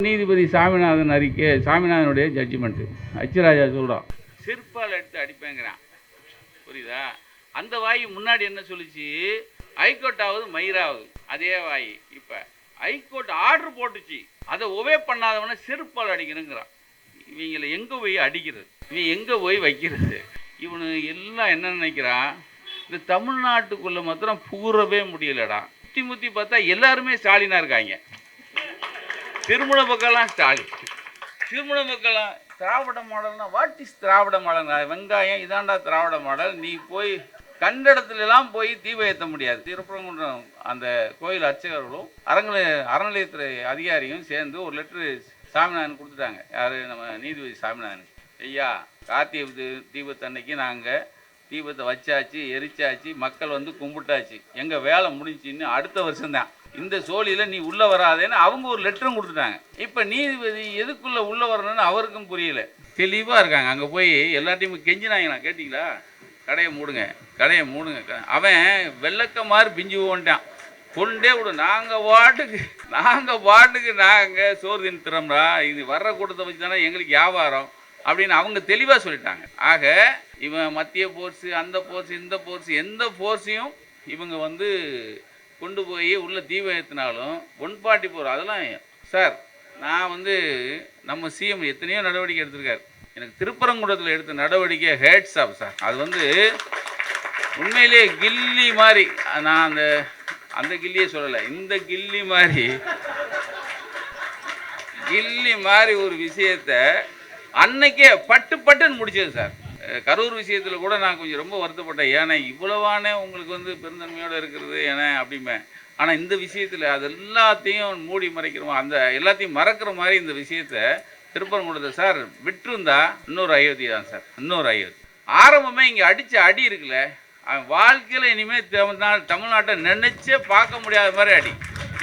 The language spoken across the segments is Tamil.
நீதிபதி சாமிநாதனுடைய ஜட்ஜ்மெண்ட்டு அச்சுராஜா சொல்கிறான், செருப்பால் எடுத்து அடிப்பேங்கிறான். புரியுதா? அந்த வாய் முன்னாடி என்ன சொல்லிச்சு, ஹைகோர்ட் ஆகுது மயிராகுது. அதே வாய் இப்போ ஹைகோர்ட் ஆர்டர் போட்டுச்சு, அதை ஒவே பண்ணாதவன செருப்பால் அடிக்கணுங்கிறான். இவங்களை எங்கே போய் அடிக்கிறது, இவன் எங்கே போய் வைக்கிறது? இவனு எல்லாம் என்ன நினைக்கிறான், இந்த தமிழ்நாட்டுக்குள்ளே மாத்திரம் புகுறவே முடியலடா. முத்தி பார்த்தா எல்லாருமே ஸ்டாலினாக இருக்காங்க. திருமண மக்கள்லாம் ஸ்டாலின், திருமண மக்கள்லாம் திராவிட மாடல்னா வாட் இஸ் திராவிட மாடல்? வெங்காயம் இதாண்டா திராவிட மாடல். நீ போய் கண்ட இடத்துலலாம் போய் தீபம் ஏற்ற முடியாது. திருப்பரங்குன்றம் அந்த கோயில் அர்ச்சகர்களும் அறநிலையத்துறை அதிகாரியும் சேர்ந்து ஒரு லெட்ரு சாமிநாதன் கொடுத்துட்டாங்க. யார்? நம்ம நீதிபதி சாமிநாதனுக்கு. ஐயா, கார்த்திகை தீபத்தன்னைக்கு நாங்கள் தீபத்தை வச்சாச்சு, எரிச்சாச்சு, மக்கள் வந்து கும்பிட்டாச்சு, எங்கள் வேலை முடிஞ்சின்னு அடுத்த வருஷம்தான் இந்த சோழியில் நீ உள்ளே வராதேன்னு அவங்க ஒரு லெட்டரும் கொடுத்துட்டாங்க. இப்போ நீதிபதி எதுக்குள்ளே உள்ளே வரணும்னு அவருக்கும் புரியல. தெளிவாக இருக்காங்க. அங்கே போய் எல்லாத்தையும் கெஞ்சினாங்கண்ணா, கேட்டிங்களா? கடையை மூடுங்க, கடையை மூடுங்க. அவன் வெள்ளக்க மாதிரி பிஞ்சு போன்ட்டான். கொண்டே விடு, நாங்கள் பாட்டுக்கு நாங்கள் சோறு தின்னுறோம்டா, இது வர்ற கூட்டத்தை வச்சு தானே எங்களுக்கு வியாபாரம் அப்படின்னு அவங்க தெளிவாக சொல்லிட்டாங்க. ஆக இவன் மத்திய போர்ஸு, அந்த போர்ஸு, இந்த போர்ஸு, எந்த போர்ஸையும் இவங்க வந்து கொண்டு போய் உள்ள தீபம் ஏற்றினாலும் 144 அதெல்லாம் சார். நான் வந்து நம்ம சிஎம் எத்தனையோ நடவடிக்கை எடுத்திருக்காரு. எனக்கு திருப்பரங்குன்றத்தில் எடுத்த நடவடிக்கை ஹேட்ஸ் ஆஃப் சார். அது வந்து உண்மையிலே கில்லி மாதிரி. நான் அந்த கில்லியை சொல்லலை, இந்த கில்லி மாதிரி ஒரு விஷயத்தை அன்னைக்கே பட்டுன்னு முடிச்சது சார். கரூர் விஷயத்தில் கூட நான் கொஞ்சம் ரொம்ப வருத்தப்பட்டேன். ஏன்னா இவ்வளவானே உங்களுக்கு வந்து பெருந்தன்மையோடு இருக்கிறது ஏன்னா அப்படிமே. ஆனால் இந்த விஷயத்தில் அது எல்லாத்தையும் மூடி மறைக்கிறோம், அந்த எல்லாத்தையும் மறக்கிற மாதிரி இந்த விஷயத்தை திருப்பரங்குன்றத்தை சார் விட்டுருந்தா இன்னொரு அயோத்தி தான் சார், இன்னொரு அயோத்தி. ஆரம்பமே இங்கே அடித்த அடி இருக்குல்ல, அவன் வாழ்க்கையில் இனிமேல் தமிழ்நாட்டை நினச்சே பார்க்க முடியாத மாதிரி அடி.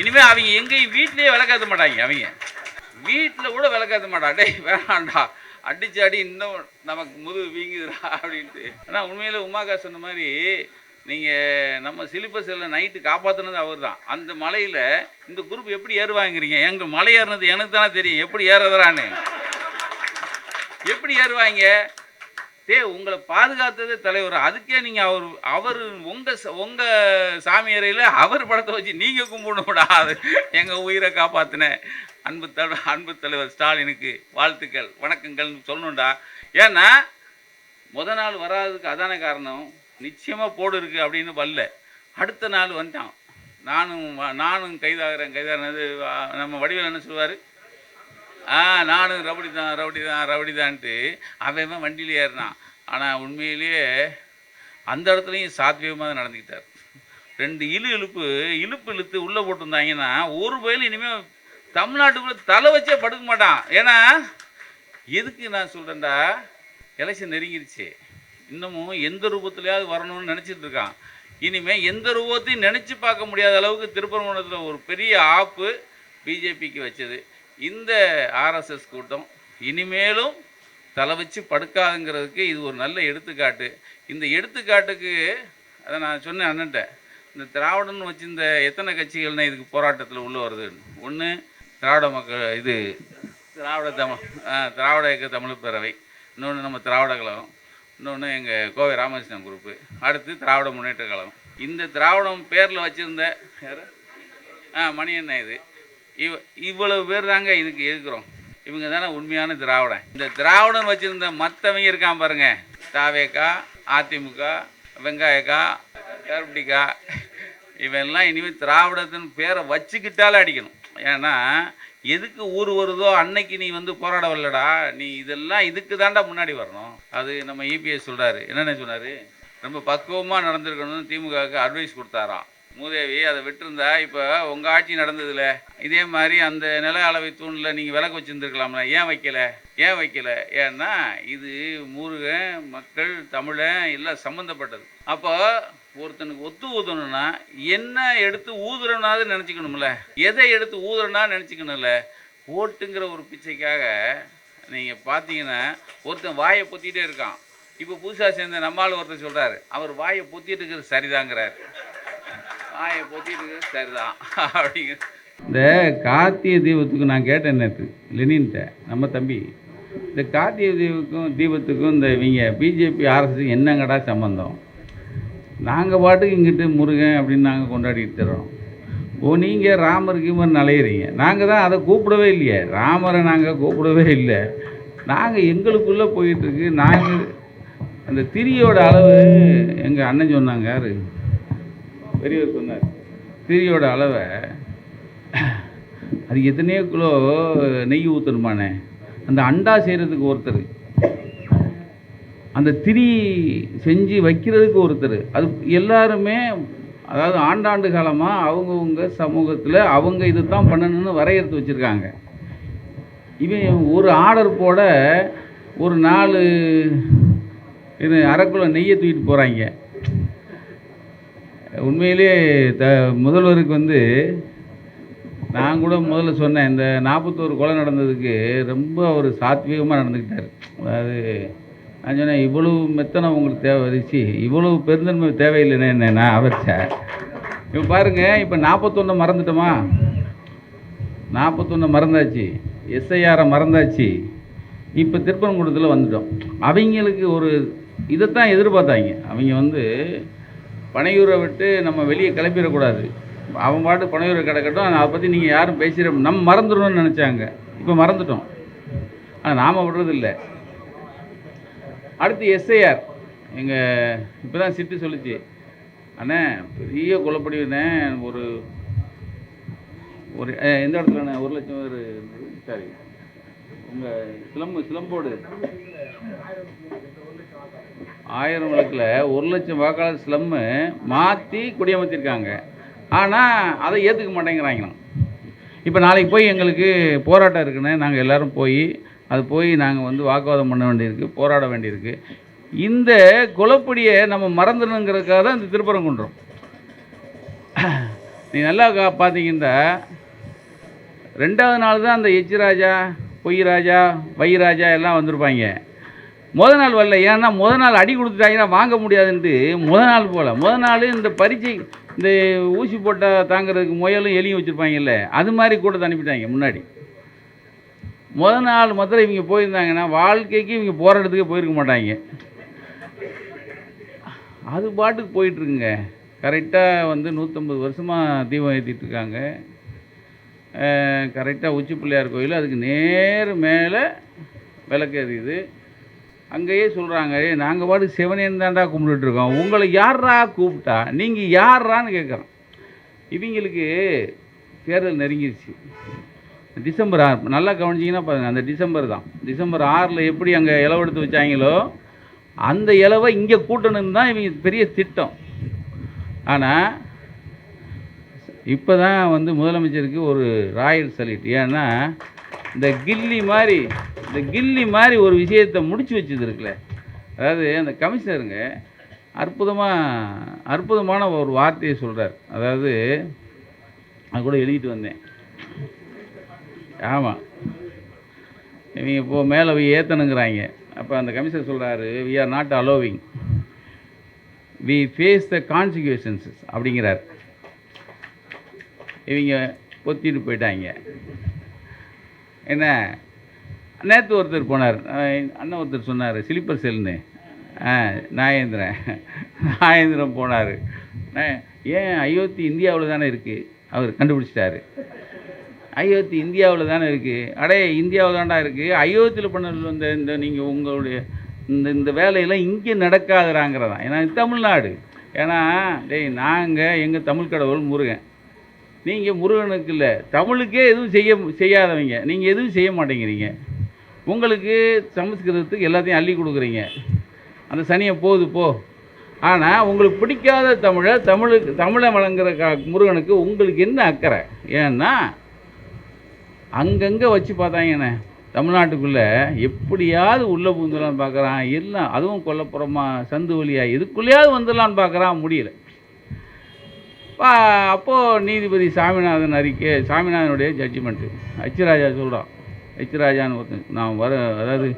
இனிமேல் அவங்க எங்கேயும் வீட்லேயே விளக்காத்த மாட்டாங்க. அவங்க வீட்டில் கூட விளக்காத்த மாட்டான். டே வேணாண்டா, அடிச்சு அடி இன்னும் நமக்கு முதுகு வீங்குதுடா அப்படின்ட்டு. ஆனால் உண்மையில் உமாக்கா சொன்ன மாதிரி நீங்கள் நம்ம சிலிப்பர் செல்லை நைட்டு காப்பாற்றினது அவர் தான். அந்த மலையில் இந்த குரூப் எப்படி ஏறுவாங்கிறீங்க? எங்கள் மலை ஏறினது எனக்கு தானே தெரியும் எப்படி ஏறுறான்னு. எப்படி ஏறுவாங்க? உங்களை பாதுகாத்தது தலைவர். அதுக்கே நீங்கள் அவர் உங்கள் சாமி அறையில் அவர் படத்தை வச்சு நீங்கள் கும்பிடணும்டா. அது எங்கள் உயிரை காப்பாற்றின அன்பு தலைவர் ஸ்டாலினுக்கு வாழ்த்துக்கள், வணக்கங்கள்னு சொல்லணும்டா. ஏன்னா நாள் வராதுக்கு அதான காரணம். நிச்சயமாக போடு இருக்குது அப்படின்னு வரல, அடுத்த நாள் வந்துட்டான். நானும் கைதாகிறது நம்ம வடிவேல் என்ன சொல்லுவார், நானும் ரவுடிதான்ட்டு அவன் வண்டியில் ஏறினான். ஆனால் உண்மையிலேயே அந்த இடத்துலையும் சாத்வியமாக தான் நடந்துக்கிட்டார். 2 இழுத்து உள்ளே போட்டிருந்தாங்கன்னா ஒரு வயல் இனிமேல் தமிழ்நாட்டுக்குள்ளே தலை வச்சே படுக்க மாட்டான். ஏன்னா எதுக்கு நான் சொல்கிறேன்டா, எலெக்ஷன் நெருங்கிருச்சு, இன்னமும் எந்த ரூபத்துலையாவது வரணும்னு நினச்சிட்டு இருக்கான். இனிமேல் எந்த ரூபத்தையும் நினச்சி பார்க்க முடியாத அளவுக்கு திருப்பரங்குன்றத்தில் ஒரு பெரிய ஆப்பு பிஜேபிக்கு வச்சது இந்த ஆர்எஸ்எஸ் கூட்டம். இனிமேலும் தலை வச்சு படுக்காதுங்கிறதுக்கு இது ஒரு நல்ல எடுத்துக்காட்டு. இந்த எடுத்துக்காட்டுக்கு அதை நான் சொன்னேன் அண்ணன்ட்ட, இந்த திராவிடன்னு வச்சு இந்த எத்தனை கட்சிகள்னால் இதுக்கு போராட்டத்தில் உள்ளே வருது. ஒன்று திராவிட மக்கள், இது திராவிட இயக்க தமிழ் பேரவை, இன்னொன்று நம்ம திராவிட கழகம், இன்னொன்று எங்கள் கோவை ராமகிருஷ்ணன் குரூப்பு, அடுத்து திராவிட முன்னேற்ற கழகம். இந்த திராவிடம் பேரில் வச்சுருந்த யார் மணியண்ணன், இவ்வளவு பேர் தாங்க இதுக்கு இருக்கிறோம். இவங்க தானே உண்மையான திராவிடன். இந்த திராவிடன் வச்சுருந்த மற்றவங்க இருக்கான் பாருங்க, தாவேக்கா, அதிமுக, வெங்காயக்கா, கருப்பட்டிக்கா, இவெல்லாம் இனிமேல் திராவிடத்தின் பேரை வச்சுக்கிட்டாலே அடிக்கணும். ஏன்னா எதுக்கு ஊர் வருதோ அன்னைக்கு நீ வந்து போராட வரலடா, நீ இதெல்லாம் இதுக்கு தாண்டா முன்னாடி வரணும். அது நம்ம இபிஎஸ் சொல்கிறாரு. என்னென்ன சொன்னார், ரொம்ப பக்குவமாக நடந்திருக்கணும்னு திமுகவுக்கு அட்வைஸ் கொடுத்தாராம். மூதேவி அதை விட்டுருந்தா இப்போ உங்கள் ஆட்சி நடந்ததில்ல, இதே மாதிரி அந்த நில அளவை தூணில் நீங்கள் விளக்கு வச்சுருந்துருக்கலாம்ல, ஏன் வைக்கலை? ஏன்னா இது முருகன் மக்கள் தமிழன் எல்லாம் சம்மந்தப்பட்டது. அப்போ ஒருத்தனுக்கு ஒத்து ஊதணும்னா என்ன எடுத்து ஊதுறனாவது நினச்சிக்கணும்ல, எதை எடுத்து ஊதுறனா நினச்சிக்கணும்ல. ஓட்டுங்கிற ஒரு பிச்சைக்காக நீங்கள் பார்த்தீங்கன்னா ஒருத்தன் வாயை பொத்திகிட்டே இருக்கான். இப்போ புதுசாக சேர்ந்த நம்மால் ஒருத்தர் சொல்கிறாரு, அவர் வாயை பொத்திட்டு இருக்கிறது சரிதாங்கிறார். வாயை பொத்திட்டு இருக்கிறது சரிதான் அப்படிங்கிற இந்த கார்த்திகை தீபத்துக்கு நான் கேட்டேன் நேற்று லெனின்ட்ட, நம்ம தம்பி, இந்த கார்த்திகை தீபத்துக்கும் இந்த இவங்க பிஜேபி ஆர்எஸ்க்கு என்னங்கடா சம்மந்தம்? நாங்கள் பாட்டுக்கு இங்கிட்டு முருகன் அப்படின்னு நாங்கள் கொண்டாடிட்டு தர்றோம். நீங்கள் ராமருக்கு மாதிரி நலையிறீங்க. நாங்கள் தான் அதை கூப்பிடவே இல்லையே, ராமரை நாங்கள் கூப்பிடவே இல்லை. நாங்கள் எங்களுக்குள்ளே போயிட்டுருக்கு. நாங்கள் அந்த திரியோட அளவு எங்கள் அண்ணன் சொன்னாங்க, யார் பெரியவர் சொன்னார், திரியோட அளவை அது எத்தனையோ கிலோ நெய் ஊற்றணுமானே, அந்த அண்டா செய்கிறதுக்கு ஒருத்தர், அந்த திரி செஞ்சு வைக்கிறதுக்கு ஒருத்தர், அது எல்லாருமே அதாவது ஆண்டாண்டு காலமாக அவங்கவுங்க சமூகத்தில் அவங்க இது தான் பண்ணணும்னு வரையறுத்து வச்சுருக்காங்க. இவன் ஒரு ஆர்டர் போட ஒரு 4 இது அரைக்குள்ள நெய்யை தூக்கிட்டு போகிறாங்க. உண்மையிலே முதல்வருக்கு வந்து நான் கூட முதல்ல சொன்னேன், இந்த 41 கொலை நடந்ததுக்கு ரொம்ப ஒரு சாத்வீகமாக நடந்துக்கிட்டார். அதாவது நான் சொன்னேன், இவ்வளவு மெத்தனை உங்களுக்கு தேவைச்சு, இவ்வளவு பெருந்தன்மை தேவையில்லைன்னு என்ன நான் அவர்ச்ச. இப்போ பாருங்கள், இப்போ 41 மறந்துட்டோமா? 41 மறந்தாச்சு, எஸ்ஐஆரை மறந்தாச்சு, இப்போ திருப்பரங்குன்றத்தில் வந்துட்டோம். அவங்களுக்கு ஒரு இதைத்தான் எதிர்பார்த்தாங்க. அவங்க வந்து பனையூரை விட்டு நம்ம வெளியே கிளப்பிடக்கூடாது, அவன் பாட்டு பனையூரை கிடக்கட்டும், அதை பற்றி நீங்கள் யாரும் பேசிட நம்ம மறந்துடணும்னு நினச்சாங்க. இப்போ மறந்துட்டோம், ஆனால் நாம் விடுறதில்லை. அடுத்து எஸ்ஐஆர். எங்கள் இப்போ தான் சிட்டு சொல்லிச்சு, அண்ணே பெரிய கொலைப்படினே, ஒரு ஒரு எந்த இடத்துலண்ணே 1 லட்சம் பேர், சாரி உங்கள் சிலம்போடு 1000 வழக்கில் 1 லட்சம் வாக்காளர் ஸ்லம்மு மாற்றி குடியமர்த்திருக்காங்க. ஆனால் அதை ஏற்றுக்க மாட்டேங்கிறாங்களாம். இப்போ நாளைக்கு போய் எங்களுக்கு போராட்டம் இருக்குன்னு நாங்கள் எல்லோரும் போய் நாங்கள் வந்து வாக்குவாதம் பண்ண வேண்டியிருக்கு, போராட வேண்டியிருக்கு. இந்த கொலைப்படியை நம்ம மறந்துடணுங்கிறதுக்காக தான் இந்த திருப்பரங்குன்றம். நீ நல்லா பார்த்தீங்கன்னா 2வது நாள் தான் அந்த எச் ராஜா, பொய் ராஜா, வை ராஜா எல்லாம் வந்திருப்பாங்க. முதல் நாள் வரல. ஏன்னா முதல் நாள் அடி கொடுத்துட்டாங்கன்னா வாங்க முடியாதுன்ட்டு முதல் நாள் போல். முதல் நாள் இந்த பரீட்சை, இந்த ஊசி போட்டால் தாங்கிறதுக்கு முயலும் எலியும் வச்சுருப்பாங்கல்ல, அது மாதிரி கூட அனுப்பிட்டாங்க முன்னாடி. முதல் நாள் மாத்திரம் இவங்க போயிருந்தாங்கன்னா வாழ்க்கைக்கு இவங்க போராட்டத்துக்கே போயிருக்க மாட்டாங்க. அது பாட்டுக்கு போயிட்டுருக்குங்க. கரெக்டாக வந்து 150 வருஷமாக தீபம் ஏற்றிட்டுருக்காங்க. கரெக்டாக உச்சி பிள்ளையார் கோயில் அதுக்கு நேர் மேலே விளக்கு எரியுது. அங்கேயே சொல்கிறாங்க, நாங்கள் பாட்டுக்கு சிவனேன்னு தாண்டா கும்பிட்டுருக்கோம், உங்களை யாரா கூப்பிட்டா, நீங்கள் யாரான்னு கேட்குறோம். இவங்களுக்கு தேர்தல் நெருங்கிடுச்சு. டிசம்பர் 6 நல்லா கவனிச்சிங்கன்னா பாருங்கள், அந்த டிசம்பர் தான். டிசம்பர் 6 எப்படி அங்கே இலவெடுத்து வச்சாங்களோ அந்த இலவை இங்கே கூட்டணுன்னு தான் இவங்க பெரிய திட்டம். ஆனால் இப்போ தான் வந்து முதலமைச்சருக்கு ஒரு ராயல் சல்யூட். ஏன்னா இந்த கில்லி மாதிரி ஒரு விஷயத்தை முடிச்சு வச்சது இருக்குல்ல. அதாவது அந்த கமிஷனருங்க அற்புதமான ஒரு வார்த்தையை சொல்கிறார். அதாவது அது கூட எழுதிட்டு வந்தேன். ஆமாம், இவங்க இப்போது மேலே போய் ஏற்றணுங்கிறாங்க. அப்போ அந்த கமிஷனர் சொல்கிறாரு, we are not allowing, we face the consequences அப்படிங்கிறார். இவங்க பொத்திட்டு போயிட்டாங்க. என்ன, நேற்று ஒருத்தர் போனார், அண்ணன் ஒருத்தர் சொன்னார் ஸ்லீப்பர் செல்னு, நாகேந்திரன் போனார். ஏன் அயோத்தி இந்தியாவில் தானே இருக்குது, அவர் கண்டுபிடிச்சிட்டாரு. அயோத்தி இந்தியாவில் தானே இருக்குது. அடே இந்தியாவில் தான்டா இருக்குது, அயோத்தியில் பண்ண இந்த நீங்கள் உங்களுடைய இந்த வேலையெல்லாம் இங்கே நடக்காதுறாங்கிறதான். ஏன்னா தமிழ்நாடு. ஏன்னா நாங்கள் எங்கள் தமிழ் கடவுள் முருகன், நீங்கள் முருகனுக்கு இல்லை, தமிழுக்கே எதுவும் செய்யாதவங்க, நீங்கள் எதுவும் செய்ய மாட்டேங்கிறீங்க. உங்களுக்கு சமஸ்கிருதத்துக்கு எல்லாத்தையும் அள்ளி கொடுக்குறீங்க, அந்த சனியை போகுது போ. ஆனால் உங்களுக்கு பிடிக்காத தமிழை வழங்குற முருகனுக்கு உங்களுக்கு என்ன அக்கறை? ஏன்னா அங்கங்கே வச்சு பார்த்தாங்கண்ணே, தமிழ்நாட்டுக்குள்ளே எப்படியாவது உள்ளே பூந்துடலான்னு பார்க்குறான். எல்லாம் அதுவும் கொல்லப்புறமாக சந்து வழியாக இதுக்குள்ளேயாவது வந்துடலான்னு பார்க்குறான், முடியல. அப்போது நீதிபதி சாமிநாதனுடைய ஜட்ஜ்மெண்ட்டு எச் ராஜா சொல்கிறான். எச் ராஜான்னு ஒருத்தன் நான் அதாவது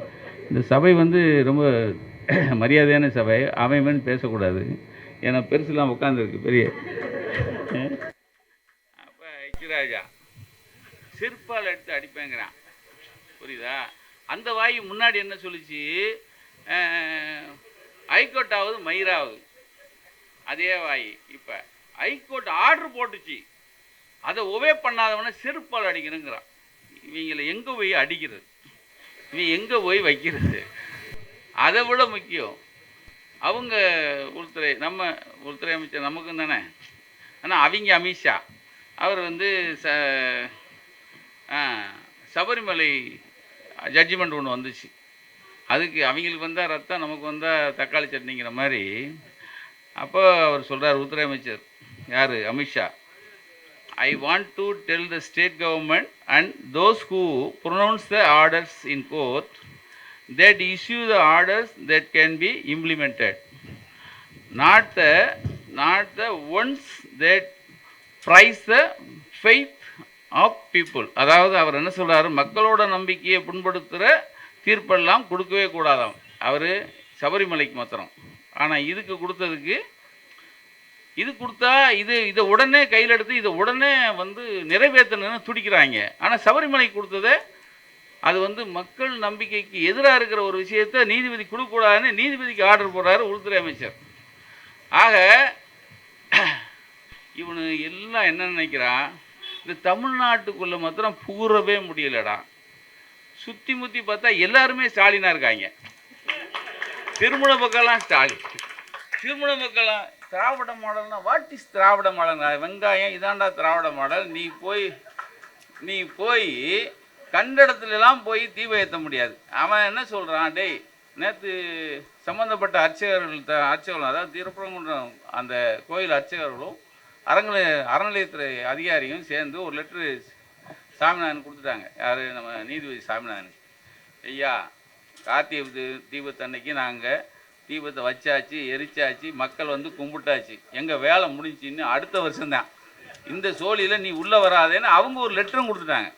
இந்த சபை வந்து ரொம்ப மரியாதையான சபை, அவன் பேசக்கூடாது, ஏன்னா பெருசுலாம் உட்காந்துருக்கு பெரிய. அப்போ எச் ராஜா செருப்பால் எடுத்து அடிப்பேங்கிறான். புரியுதா? அந்த வாய் முன்னாடி என்ன சொல்லிச்சு? ஹைகோர்ட்டாவது மயிராவது. அதே வாய் இப்போ ஹைகோர்ட் ஆர்டர் போட்டுச்சு, அதை ஒவே பண்ணாதவன செருப்பால் அடிக்கணுங்கிறான். இவங்களை எங்கே போய் அடிக்கிறது, இவன் எங்கே போய் வைக்கிறது? அதை விட முக்கியம் அவங்க உள்துறை, நம்ம உள்துறை அமைச்சர் நமக்கும் தானே. ஆனால் அவங்க அமித்ஷா அவர் வந்து சபரிமலை ஜட்ஜ்மெண்ட் ஒன்று வந்துச்சு. அதுக்கு அவங்களுக்கு வந்தால் ரத்தம், நமக்கு வந்தால் தக்காளி சட்னிங்கிற மாதிரி. அப்போ அவர் சொல்கிறார், உள்துறை அமைச்சர் யார், Amit Shah, I want to tell the state government and those who pronounce the orders in court that issue the orders that can be implemented, not the ones that price the faith of people. அதாவது அவர் என்ன சொல்கிறாரு, மக்களோட நம்பிக்கையை புண்படுத்துகிற தீர்ப்பெல்லாம் கொடுக்கவே கூடாதாம். அவர் சபரிமலைக்கு மாத்திரம். ஆனால் இதுக்கு கொடுத்ததுக்கு, இது கொடுத்தா இதை உடனே கையில் எடுத்து இதை உடனே வந்து நிறைவேற்றணும்னு துடிக்கிறாங்க. ஆனால் சபரிமலைக்கு கொடுத்ததை அது வந்து மக்கள் நம்பிக்கைக்கு எதிராக இருக்கிற ஒரு விஷயத்தை நீதிபதி கொடுக்கக்கூடாதுன்னு நீதிபதிக்கு ஆர்டர் போடுறாரு உள்துறை அமைச்சர். ஆக இவனு எல்லாம் என்ன நினைக்கிறான், இந்த தமிழ்நாட்டுக்குள்ளே மாத்திரம் புகுறவே முடியலடா. சுற்றி முற்றி பார்த்தா எல்லாருமே ஸ்டாலினாக இருக்காங்க. திருமண பக்கம்லாம் ஸ்டாலின், திருமண பக்கம்லாம் திராவிட மாடல்னா வாட் இஸ் திராவிட மாடல்? வெங்காயம் இதாண்டா திராவிட மாடல். நீ போய் கண்ட இடத்துலலாம் போய் தீபம் ஏற்ற முடியாது. அவன் என்ன சொல்கிறான், டேய் நேற்று சம்மந்தப்பட்ட அர்ச்சகர்களும் அதாவது திருப்பரங்குன்றம் அந்த கோயில் அர்ச்சகர்களும் அறநிலையத்துறை அதிகாரியும் சேர்ந்து ஒரு லெட்ரு சாமிநாதன் கொடுத்துட்டாங்க. யார், நம்ம நீதிபதி சாமிநாதன். ஐயா, கார்த்திகை தீபத்தன்னைக்கு நாங்கள் தீபத்தை வச்சாச்சு, எரிச்சாச்சு, மக்கள் வந்து கும்பிட்டாச்சு, எங்கள் வேலை முடிஞ்சின்னு அடுத்த வருஷம்தான் இந்த சோழியில் நீ உள்ளே வராதேன்னு அவங்க ஒரு லெட்டரும் கொடுத்துட்டாங்க.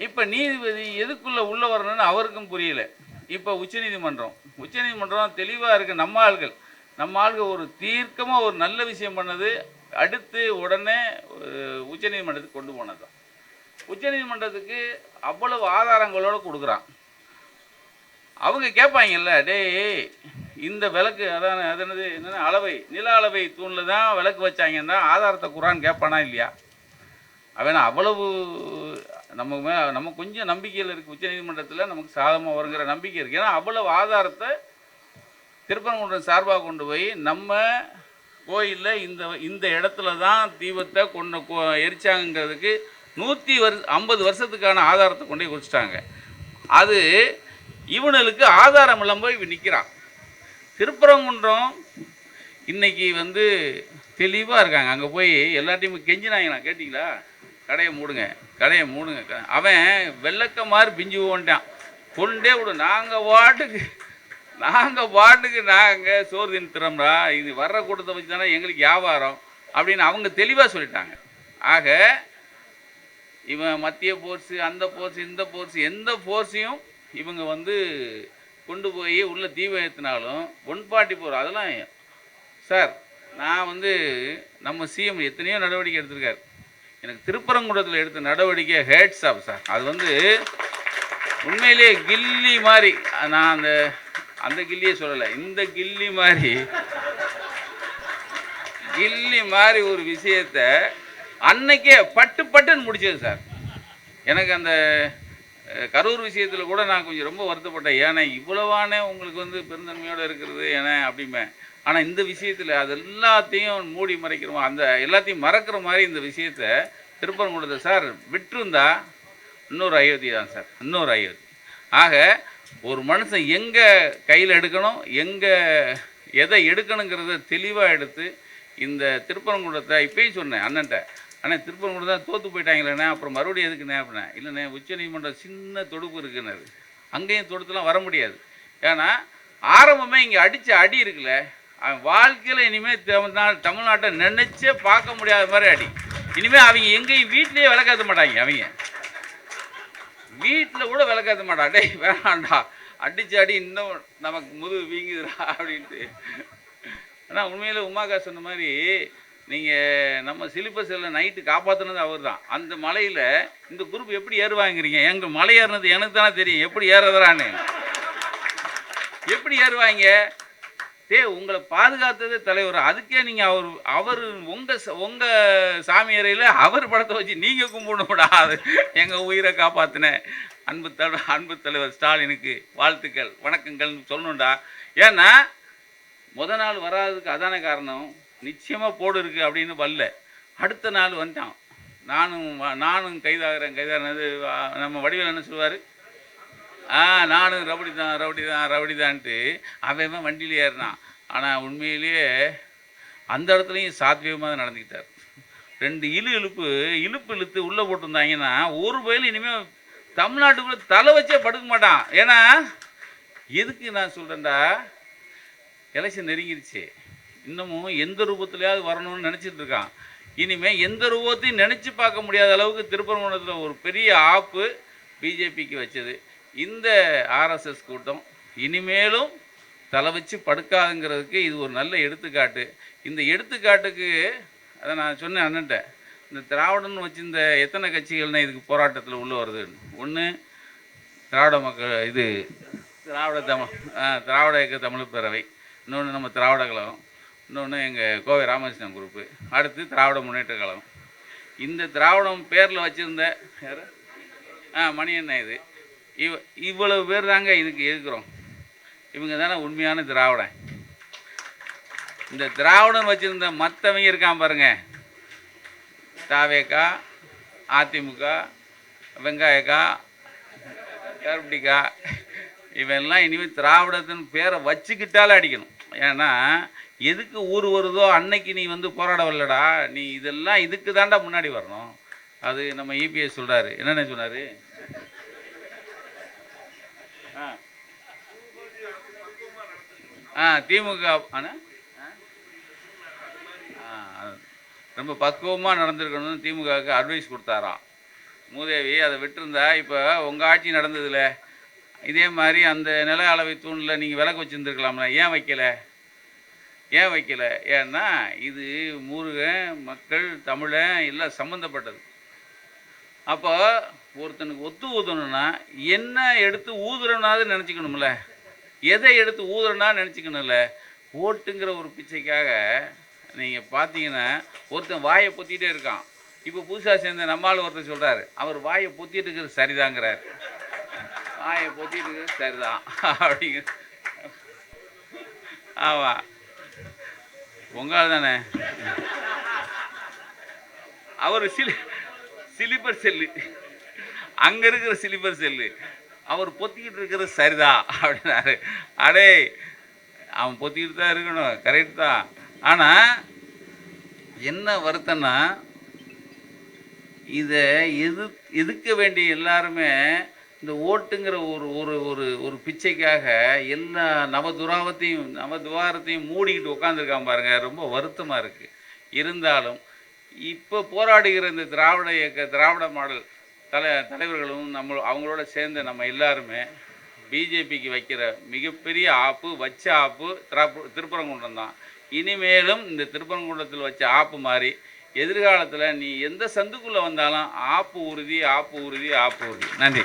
இப்போ நீதிபதி எதுக்குள்ளே உள்ளே வரணும்னு அவருக்கும் புரியல. இப்போ உச்சநீதிமன்றம் தெளிவாக இருக்குது. நம்ம ஆள்கள் ஒரு தீர்க்கமாக ஒரு நல்ல விஷயம் பண்ணது, அடுத்து உடனே உச்சநீதிமன்றத்துக்கு கொண்டு போனது தான். உச்சநீதிமன்றத்துக்கு அவ்வளவு ஆதாரங்களோடு கொடுக்குறான். அவங்க கேட்பாங்கல்ல, டேய் இந்த விளக்கு என்னது நில அளவை தூணில் தான் விளக்கு வச்சாங்கன்னா ஆதாரத்தை குரான் கேட்பானா இல்லையா? அவனா அவ்வளவு நம்ம கொஞ்சம் நம்பிக்கையில் இருக்குது. உச்சநீதிமன்றத்தில் நமக்கு சாதமாக வருங்கிற நம்பிக்கை இருக்குது. ஏன்னா அவ்வளவு ஆதாரத்தை திருப்பரங்குன்றம் சார்பாக கொண்டு போய் நம்ம கோயிலில் இந்த இடத்துல தான் தீபத்தை எரிச்சாங்கிறதுக்கு 150 வருஷத்துக்கான ஆதாரத்தை கொண்டு போய் குறிச்சிட்டாங்க. அது இவனுக்கு ஆதாரம் இல்லாமல் போய் நிற்கிறான். திருப்பரங்குன்றம் இன்னைக்கு வந்து தெளிவாக இருக்காங்க. அங்கே போய் எல்லாத்தையும் கெஞ்சினாங்களா, கேட்டிங்களா? கடையை மூடுங்க. அவன் வெள்ளக்க மாதிரி பிஞ்சு போன்ட்டான். கொண்டே விடு, நாங்கள் பாட்டுக்கு நாங்கள் சோறு தின்னுறோம்டா, இது வர்ற கூட்டத்தை வச்சு தானே எங்களுக்கு வியாபாரம் அப்படின்னு அவங்க தெளிவாக சொல்லிட்டாங்க. ஆக இவன் மத்திய போர்ஸு, அந்த போர்ஸு, இந்த போர்ஸு, எந்த போர்ஸையும் இவங்க வந்து கொண்டு போய் உள்ள தீபம் ஏற்றினாலும் 144 அதெல்லாம் சார். நான் வந்து நம்ம சிஎம் எத்தனையோ நடவடிக்கை எடுத்திருக்காரு. எனக்கு திருப்பரங்குன்றத்தில் எடுத்த நடவடிக்கை ஹேட்ஸ் ஆஃப் சார். அது வந்து உண்மையிலே கில்லி மாதிரி, நான் அந்த கில்லியே சொல்லலை, இந்த கில்லி மாதிரி ஒரு விஷயத்தை அன்னைக்கே பட்டுன்னு முடிச்சது சார். எனக்கு அந்த கரூர் விஷயத்தில் கூட நான் கொஞ்சம் ரொம்ப வருத்தப்பட்டேன். ஏன்னா இவ்வளவானே உங்களுக்கு வந்து பெருந்தன்மையோடு இருக்கிறது ஏன்னா அப்படிமே. ஆனால் இந்த விஷயத்தில் அது எல்லாத்தையும் மூடி மறைக்கிறோம், அந்த எல்லாத்தையும் மறக்கிற மாதிரி இந்த விஷயத்தை திருப்பரங்குன்றத்தை சார் விட்டுருந்தா இன்னொரு அயோத்தி தான் சார், இன்னொரு அயோத்தி. ஆக ஒரு மனுஷன் எங்கே கையில் எடுக்கணும், எதை எடுக்கணுங்கிறத தெளிவாக எடுத்து இந்த திருப்பரங்குன்றத்தை இப்பயும் சொன்னேன் அண்ணன்ட்ட, ஆனால் திருப்பரங்குன்றம் தான் தோற்று போயிட்டாங்களேண்ணே, அப்புறம் மறுபடியும் எதுக்குண்ணே அப்படின்னா, இல்லைண்ணே உச்சநீதிமன்றம் சின்ன தொடுப்பு இருக்குன்னு, அங்கேயும் தொடுத்துலாம் வர முடியாது. ஏன்னா ஆரம்பமே இங்கே அடித்த அடி இருக்குல்ல, அவன் வாழ்க்கையில் இனிமேல் தமிழ்நாட்டை நினச்சே பார்க்க முடியாத மாதிரி அடி. இனிமேல் அவங்க எங்கேயும் வீட்லேயே விளக்காத்த மாட்டாங்க. அவங்க வீட்டில் கூட விளக்காத்த மாட்டான். டேய் வேணாண்டா, அடித்து அடி இன்னும் நமக்கு முதுகு வீங்குதுடா அப்படின்ட்டு. ஆனால் உண்மையில் உமாக்கா சொன்ன மாதிரி நீங்கள் நம்ம சிலிப்பர் செல்லை நைட்டு காப்பாற்றினது அவர் தான். அந்த மலையில் இந்த குரூப் எப்படி ஏறுவாங்கிறீங்க? எங்கள் மலை ஏறினது எனக்கு தானே தெரியும் எப்படி ஏறுறான்னு. எப்படி ஏறுவாங்க? உங்களை பாதுகாத்ததே தலைவர். அதுக்கே நீங்கள் அவர் உங்கள் சாமி அறையில் அவர் படத்தை வச்சு நீங்கள் கும்பிடணும்டா. அது எங்கள் உயிரை காப்பாற்றின அன்பு தலைவர் ஸ்டாலினுக்கு வாழ்த்துக்கள் வணக்கங்கள்னு சொல்லணும்டா. ஏன்னா நாள் வராதுக்கு அதான காரணம். நிச்சயமாக போடு இருக்குது அப்படின்னு வரல. அடுத்த நாள் வந்துட்டான். நானும் கைதாகிறது நம்ம வடிவேல் என்ன சொல்லுவார், நானும் ரவுடிதான்ட்டு அவன் வண்டியில் ஏறினான். ஆனால் உண்மையிலேயே அந்த இடத்துலையும் சாத்வியமாக தான் நடந்துக்கிட்டார். 2 இழுப்பு இழுத்து உள்ளே போட்டிருந்தாங்கன்னா ஒரு பயிலும் இனிமேல் தமிழ்நாட்டுக்குள்ளே தலை வச்சே படுக்க மாட்டான். ஏன்னா எதுக்கு நான் சொல்கிறேன்டா, எலெக்ஷன் நெருங்கிருச்சு. இன்னமும் எந்த ரூபத்துலையாவது வரணும்னு நினச்சிட்டு இருக்கான். இனிமேல் எந்த ரூபத்தையும் நினச்சி பார்க்க முடியாத அளவுக்கு திருப்பரங்குன்றத்தில் ஒரு பெரிய ஆப்பு பிஜேபிக்கு வச்சது. இந்த ஆர்எஸ்எஸ் கூட்டம் இனிமேலும் தலை வச்சு படுக்காதுங்கிறதுக்கு இது ஒரு நல்ல எடுத்துக்காட்டு. இந்த எடுத்துக்காட்டுக்கு அதை நான் சொன்னேன் அண்ணன்ட்ட, இந்த திராவிடன்னு வச்சு இந்த எத்தனை கட்சிகள்னால் இதுக்கு போராட்டத்தில் உள்ளே வருது. ஒன்று திராவிட மக்கள் திராவிட இயக்க தமிழ் பேரவை, இன்னொன்று நம்ம திராவிட கழகம், இன்னொன்று எங்கள் கோவை ராமகிருஷ்ணன் குரூப்பு, அடுத்து திராவிட முன்னேற்ற கழகம். இந்த திராவிடம் பேரில் வச்சுருந்த மணியண்ணன் இது இவ்வளவு பேர் தாங்க இதுக்கு இருக்கிறோம். இவங்க தானே உண்மையான திராவிடன். இந்த திராவிடன் வச்சுருந்த மற்றவங்க இருக்கான் பாருங்க, தாவேக்கா, அதிமுக, வெங்காயக்கா, கருப்பட்டிக்கா, இவெல்லாம் இனிமேல் திராவிடத்தின் பேரை வச்சுக்கிட்டாலே அடிக்கணும். ஏன்னா எதுக்கு ஊர் வருதோ அன்னைக்கு நீ போராட வரலடா, நீ இதெல்லாம் இதுக்கு தாண்டா முன்னாடி வரணும். அது நம்ம இபிஎஸ் சொல்கிறாரு. என்னென்ன சொன்னார்? திமுக ரொம்ப பக்குவமாக நடந்திருக்கணும்னு திமுகவுக்கு அட்வைஸ் கொடுத்தாராம் மூதேவி. அதை விட்டுருந்தா இப்போ உங்கள் ஆட்சி நடந்ததில்ல, இதே மாதிரி அந்த நில அளவை தூணில் நீங்கள் விலக்கு வச்சுருந்துருக்கலாம்ல. ஏன் வைக்கலை? ஏன்னா இது முருகன் மக்கள் தமிழன் எல்லாம் சம்மந்தப்பட்டது. அப்போ ஒருத்தனுக்கு ஊதணும்னா என்ன எடுத்து ஊதுறனாவது நினச்சிக்கணும்ல, எதை எடுத்து ஊதுறனா நினச்சிக்கணும்ல. ஓட்டுங்கிற ஒரு பிச்சைக்காக நீங்கள் பார்த்தீங்கன்னா ஒருத்தன் வாயை பொத்திகிட்டே இருக்கான். இப்போ புதுசாக சேர்ந்த நம்மால் ஒருத்தர் சொல்கிறாரு, அவர் வாயை பொத்திட்டு இருக்கிறது சரிதாங்கிறார். வாயை பொத்திட்டு இருக்கிறது சரிதான் அப்படிங்க. ஆமாம், உங்களால் தானே. அவர் சிலிப்பர் செல்லு, அங்கே இருக்கிற சிலிப்பர் செல்லு, அவர் பொத்திக்கிட்டு இருக்கிறது சரிதான் அப்படின்னாரு. அடே, அவன் பொத்திக்கிட்டு தான் இருக்கணும், கரெக்ட் தான். ஆனால் என்ன வருத்தம்னா இதை எதுக்க வேண்டிய எல்லாருமே இந்த ஓட்டுங்கிற ஒரு ஒரு ஒரு ஒரு பிச்சைக்காக எல்லா நவதுவாரத்தையும் மூடிக்கிட்டு உட்காந்துருக்கான் பாருங்க. ரொம்ப வருத்தமாக இருக்குது. இருந்தாலும் இப்போ போராடுகிற இந்த திராவிட இயக்க திராவிட மாடல் தலைவர்களும் அவங்களோட சேர்ந்த நம்ம எல்லாருமே பிஜேபிக்கு வைக்கிற மிகப்பெரிய வச்ச ஆப்பு திருப்பரங்குன்றம் தான். இனிமேலும் இந்த திருப்பரங்குன்றத்தில் வச்ச ஆப்பு மாதிரி எதிர்காலத்தில் நீ எந்த சந்துக்குள்ளே வந்தாலும் ஆப்பு உறுதி. நன்றி.